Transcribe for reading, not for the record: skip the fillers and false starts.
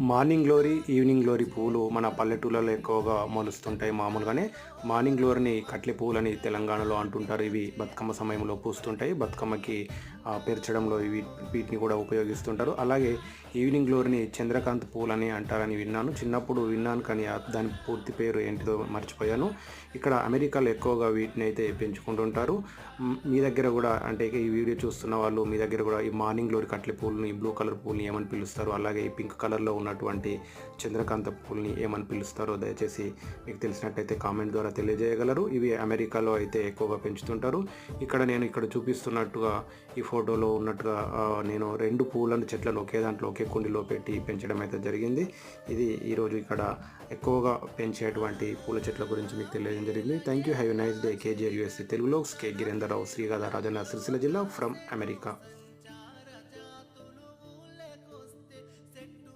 Morning glory, evening glory పువ్వులు మన పల్లెటూళ్ళలో ఎక్కువగా మొలుస్తుంటాయి. మామూలుగానే మార్నింగ్ గ్లోరీని కట్లె పువ్వులని తెలంగాణలో అంటుంటారు. ఇవి బతుకమ్మ సమయంలో పూస్తుంటాయి. బతుకమ్మకి పేర్చడంలో వీటిని కూడా ఉపయోగిస్తుంటారు. అలాగే ఈవినింగ్ గ్లోరీని చంద్రకాంత్ పువ్వులని అంటారని విన్నాను. చిన్నప్పుడు విన్నాను కానీ దాని పూర్తి పేరు ఏంటిదో మర్చిపోయాను. ఇక్కడ అమెరికాలో ఎక్కువగా వీటిని అయితే పెంచుకుంటుంటారు. మీ దగ్గర కూడా అంటే ఈ వీడియో చూస్తున్న వాళ్ళు మీ దగ్గర కూడా ఈ మార్నింగ్ గ్లోరీ కట్లె పువ్వులని, బ్లూ కలర్ పువ్వుని ఏమని పిలుస్తారు, అలాగే ఈ పింక్ కలర్లో ఉన్నటువంటి చంద్రకాంత పువ్వుల్ని ఏమని పిలుస్తారో దయచేసి మీకు తెలిసినట్టయితే కామెంట్ ద్వారా తెలియజేయగలరు. ఇవి అమెరికాలో అయితే ఎక్కువగా పెంచుతుంటారు. ఇక్కడ చూపిస్తున్నట్టుగా ఈ ఫోటోలో ఉన్నట్టుగా నేను 2 పువ్వులను చెట్లను ఒకే దాంట్లో ఒకే కుండీలో పెట్టి పెంచడం అయితే జరిగింది. ఇది ఈరోజు ఇక్కడ ఎక్కువగా పెంచేటువంటి పూల చెట్ల గురించి మీకు తెలియజేయడం జరిగింది. Thank you. Have a nice day. KGR USA తెలుగులో కే గిరేందర్ రావు, శ్రీగాధ రాజన్న సిరిసిల్ల జిల్లా ఫ్రమ్ అమెరికా.